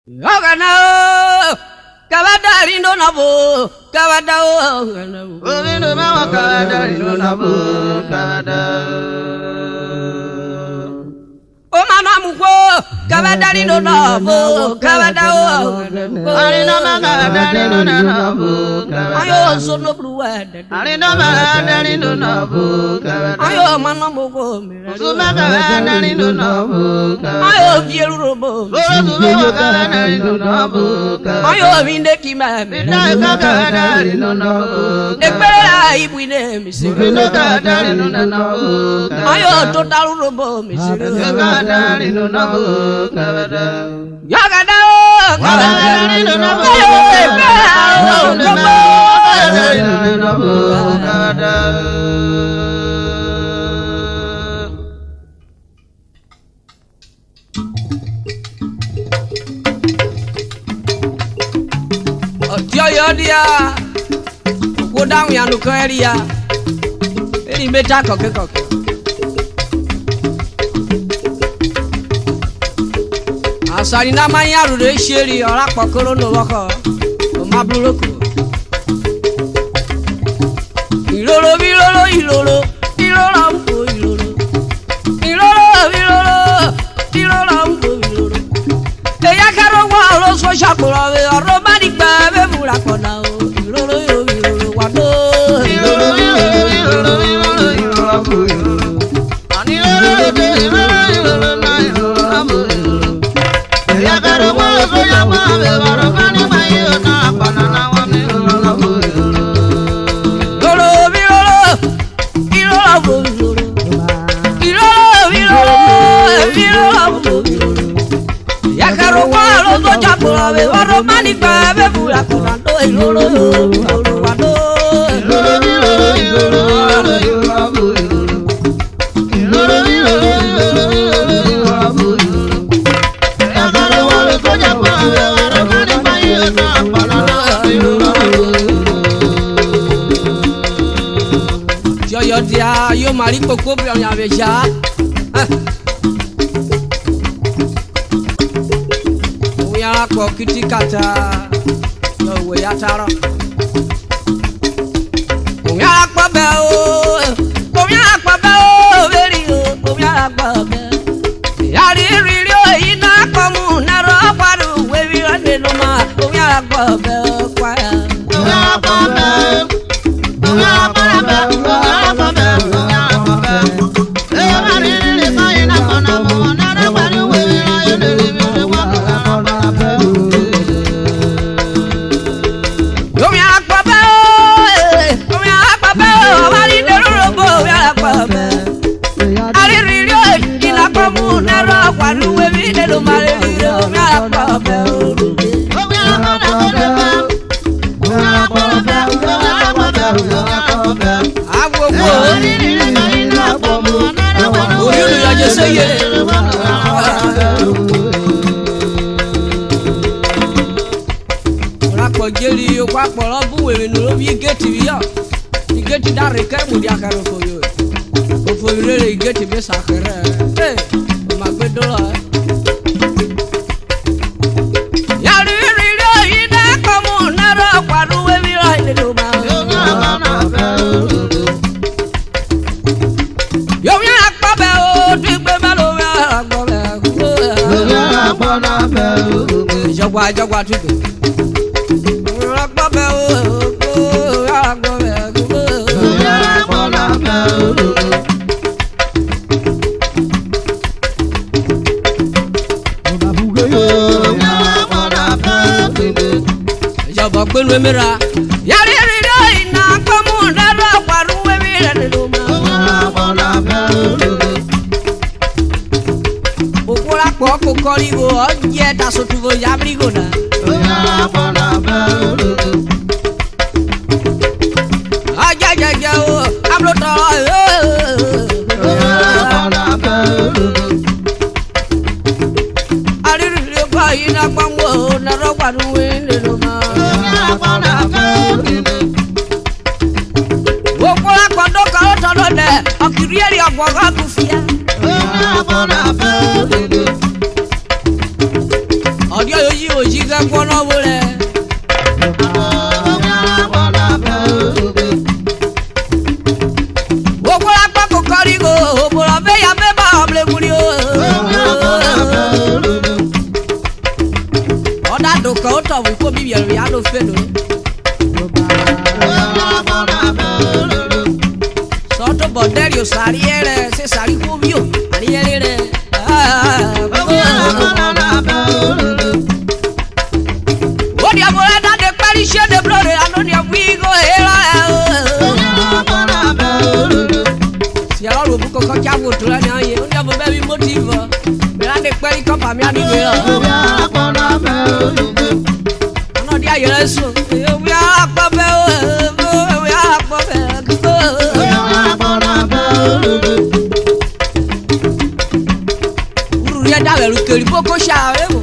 Ogana Kavadari no nabu Kavada Ovino Mama Kavadari no nabu Kavada Omanamuko Kavadari no nabu Kavada Arino Kavadari no nabu Ayo sono blued Arino Kavadari no nabu Ayo manamuko Suma Kavadari no nabu Ayo Pierubo Suma Kavadari no nabu Ayo Vindeki Mina Kavadari no nabu Ekbera ibwine misiri Mina Kavadari no nabu Ayo total robo misiri Kavadari no nabu Kavada Yagada Kavadari no nabu Kavadari no nabu Kavada Otia dia go down ya no area eri meta koke asari na manya ru de sheri ora pokoro no woko o mabruloko ilolo eya karo wa lo so shakoro we oro mani gba be mura kona o ilolo wa do eya karo wa lo so shakoro we oro mani mayo na kona na wa mi Yakaro walo to chapura we waro mani pa be bula konando ilolo wado Yakaro walo to chapura we waro mani pa na konando Yo dia yo mari koko bi on aveja ya ko kitikata yo we ya taro o ya pa be o veri o ya pa be ya ri o ina ko mu na ro paru we wi o ne no ma o ya pa be o kwa o ya pa be o ya pa be o ya pa be o ya pa be e ma ri pa ina ko na mo na ro paru we wi o ne ri mi wa Jeli yo kwa polo buwe no bi geti biya igeti dare kai mu dia karo ko yo o fo rele igeti be sakere eh ma gbe dola ya ri ida ko mu na ro kwa ru we bi ra ide do ma yo ya pa be o digbe ma lo ya gbo be ya pa na be jogwa tu Pelu mera yari ri ina komu daro paru we mi re do ma okura ko korigo oje ta so tuvo ya brigo na aja o amlo to ari ri ko ina komu daro paru we do ma Okola kondo ka otono de akirieri agwaga kufia ọjọ́ yóò yí òjì kẹ́kọ̀ọ́ náà wọlé. gbogbo lápá kò kọ́rí ko òbòrò bẹ́ẹ̀ yà bẹ́ẹ̀ bá ọ̀bẹ̀rẹ̀ múri o. ọ̀dà dùkọ̀ ó tọ̀ wípé bíbí ẹ̀rù yà ló fẹ́ lò. sọ́tò bọ̀dẹ́rì ò sàrí ẹ̀rẹ̀ ṣe sàrí kó bí o àríyẹ́rẹ́ rẹ̀. Odi abora da de parish de blore anonia wigo hera. Si alors le buko ko kya votu la nya ye onia bo baby motive. Me la de pari ko pa mi ani ge. Ono dia yere so. We are pa be o. We are pa be. Uru ya da le keri boko sha e mo.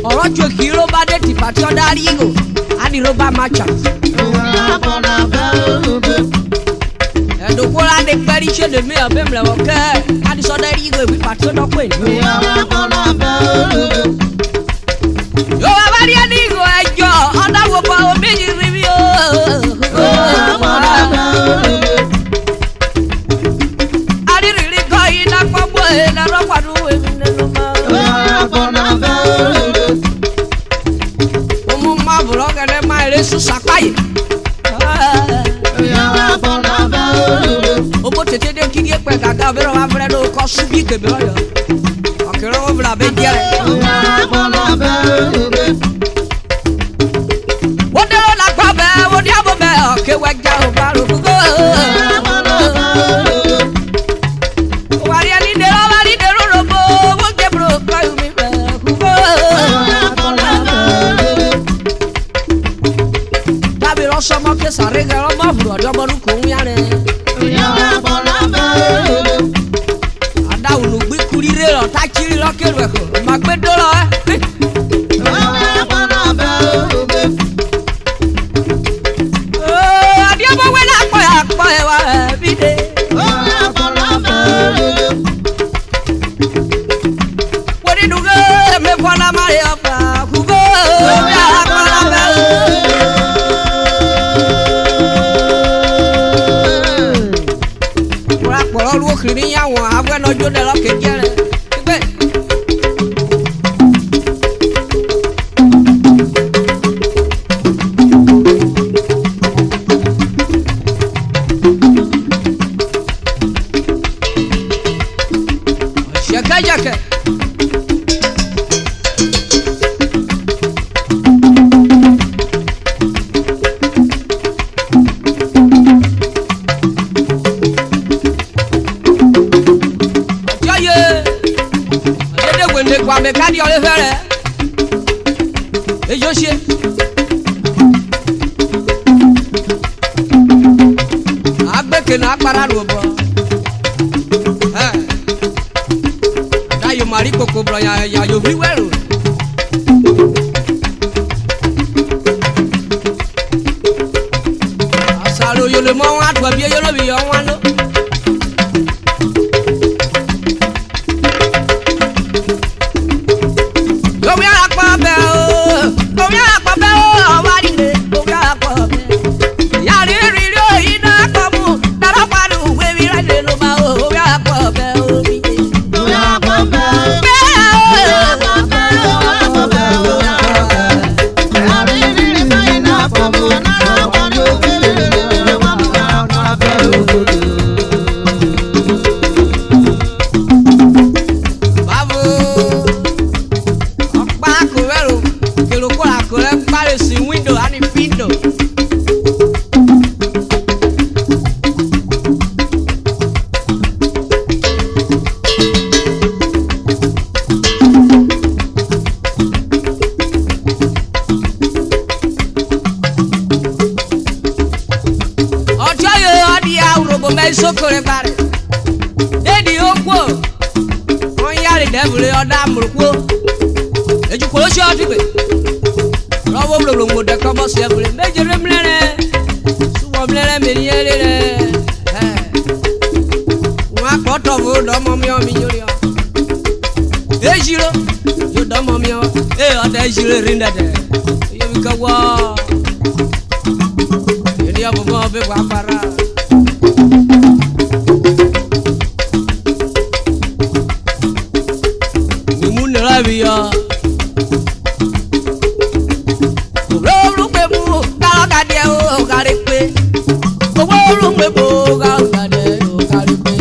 ọ̀rọ̀ jò kí ló bá dé tìpá tí ó dárí ìgò á ní ló bá máa jà. ẹ̀dùnkú la dé pẹ́rí ṣé lè mí ọ̀bẹ mìíràn wọ̀ kẹ́ á ní sọ́dọ̀ rí ìgò ìbí pàtó dọ́pọ̀ ènìyàn. yóò wá bá rí ẹni ìgò ẹjọ́ ọ̀dàwọ̀ bọ̀ omi yìí rí bí o. arírìírí kọ́ yìí náà pọ́ bọ́ ẹ̀ lọ́rọ́ pàdé èmi nínú máa. Bulogere ma eresu sapaye. Obo tete de kiri epe gaga obero wa fere do ko subi kebe oyo. Okere wo bla be jere. Wo de lo la gba be, wo di abo be, oke we ja o ba ro go. Wa ri ani de ro ro bo, wo ge bro ko yu mi be. Sọmọ kẹsà rẹ gẹrọ mọ fúru ọjọ bọdún kò ń yára. adáwùnú gbé kúrí rẹ lọ tá kiri lọ kérò ẹkọ má gbé dó lọ ẹ. adìyẹ́bọ̀ wẹ́ náà pọ̀ ẹ̀ wá ẹ̀ bí dé. wọ́n ní dùgbẹ́ mi fọ́nà má yẹ fà kúgbó. Olú òkìrí yàwọn agbẹ́nọ́jọ́ dẹ̀ lọ́kẹ́ jẹ́rẹ̀ gbẹ́. Jẹ́kẹ́jẹ́kẹ́. Kwame kadi ole fere ejo se agbeke na para ro bo da yo mari koko bro ya yo fi wero asalo yo le mo wa to bi yo lo bi yo wa no. Sokore bare, dedi o ko won yare devil oda murko eju ko se otigbe rowo blolo mo de ko bo se bule mejere mlere suwo mlere me yere wa ko to wo do mo mi o mi yori o ejiro yo do mo mi o oda ejiro rinda de yo mi ka wa dia bobo be wa para ni munera biya ro pe mu ga de o ga re pe ro pe bo ga de o ga re pe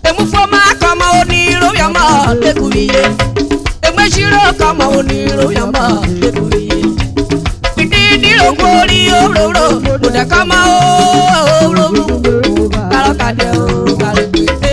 e mu fo ma ka ma oni ro ya ma de ku biye e me shiro ka ma oni ro ya ma de ku biye di ro gori o ro de ka ma o ro ga de o ga re pe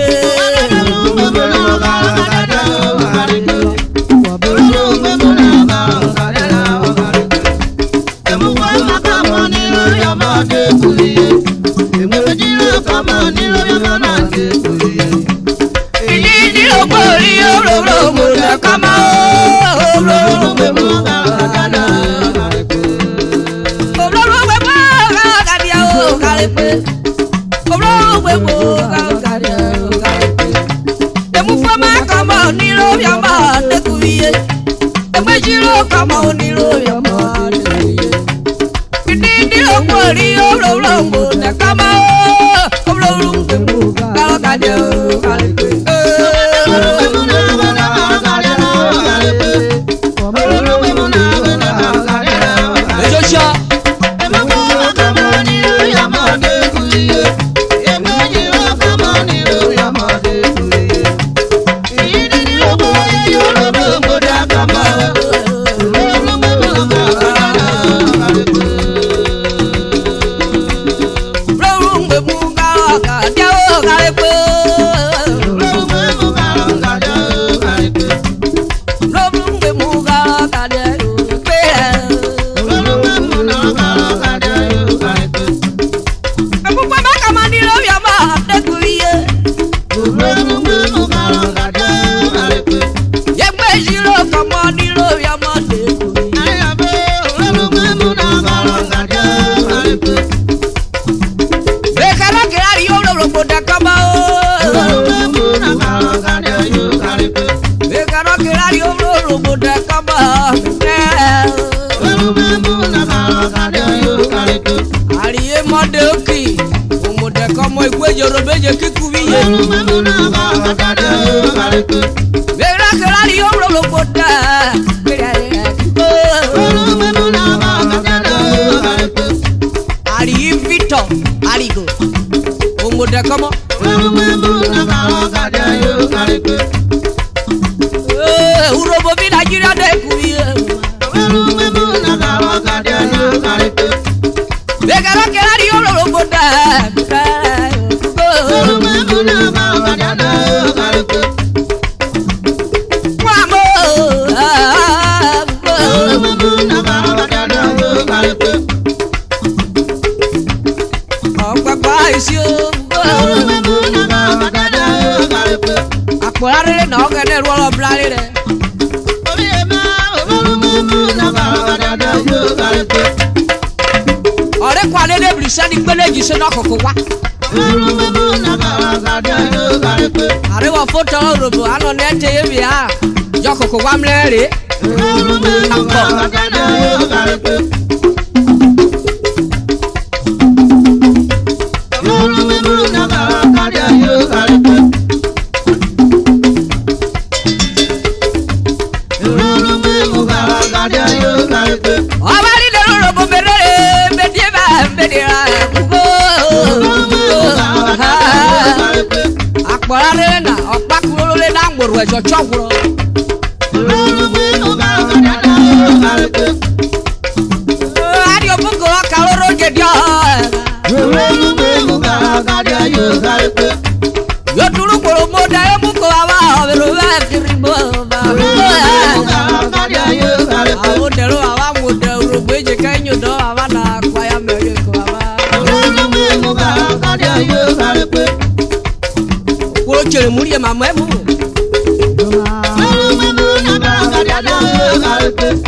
chere muri ma memu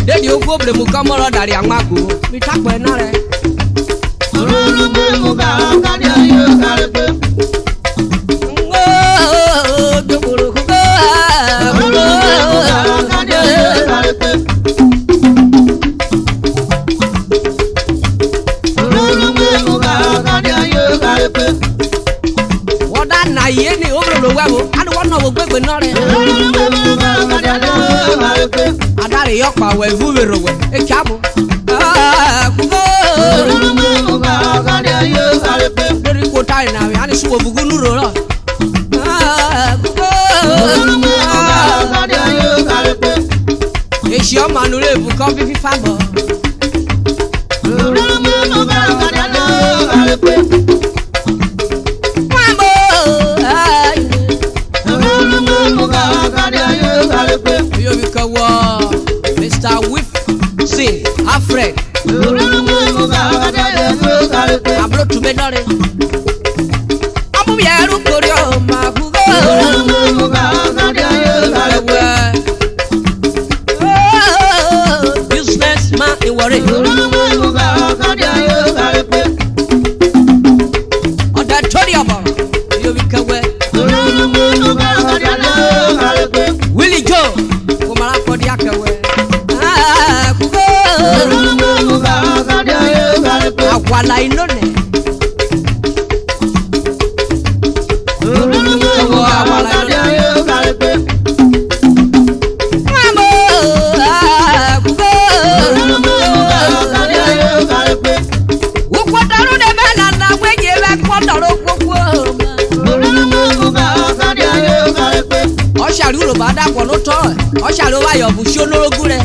dedi ogobre mu kamoro dari amaku mi takwe na re Woda na ye ni obro wabo adu wona wo gbegbe na re adare yopa we vuwero we e chabo Dari kota na we ani suwo bugu nuro ro e si o manure bu ko fi fabo Mr. Whip Sing Alfred Abro to me dore Amu yeru korio makugo Business man in worry Oda tori abo yo bikawe Willie Joe kumara kodi akawe Akwala inone Oṣàrúrò bá dàpọ̀ ló tọ́ ẹ̀ ọṣàrò wáyọ̀ bù ṣó lórógún rẹ̀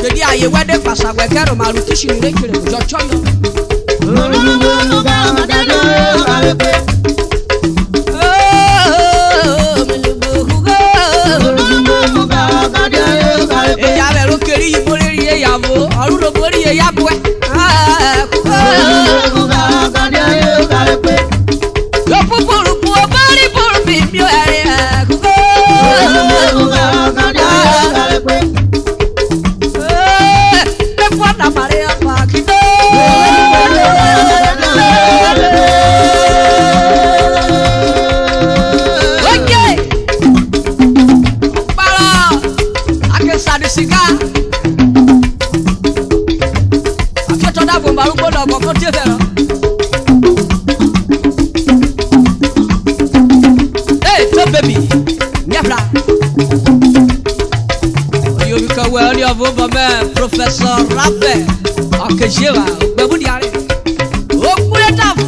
Jadi aye wede pasagwe kero maru kishi ni rekere jo choyo E ya be ro keri ibore ri e yabo oru ro bori e yabo Yo pupuru pu bari por bi mi ere La marea paquito Oye Para Ake sadi siga Ake toda bomba lupo do boko tiefero Hey, top baby Nyafra Well, you have over me, Professor Rappe, Akejeva, Babudiare. Oh, put it up.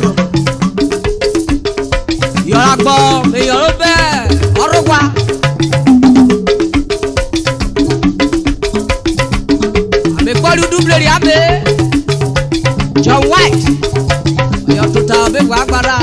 You're a bomb, you're a bear, or a wa. I'm a call you double Abe, John White. You're to Tabe Wabara.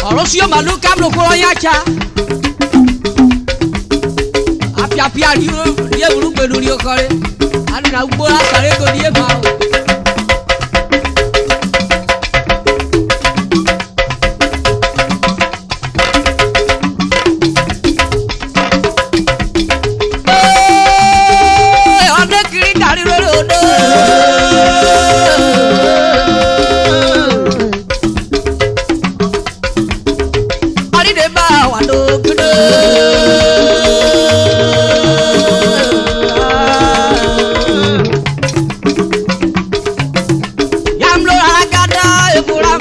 Orosio malu kablo koro yacha Apia die buru pelu ni okore Ani na ugbo la sare go die ba Ande kiri kari ro do Yamlo agada e pura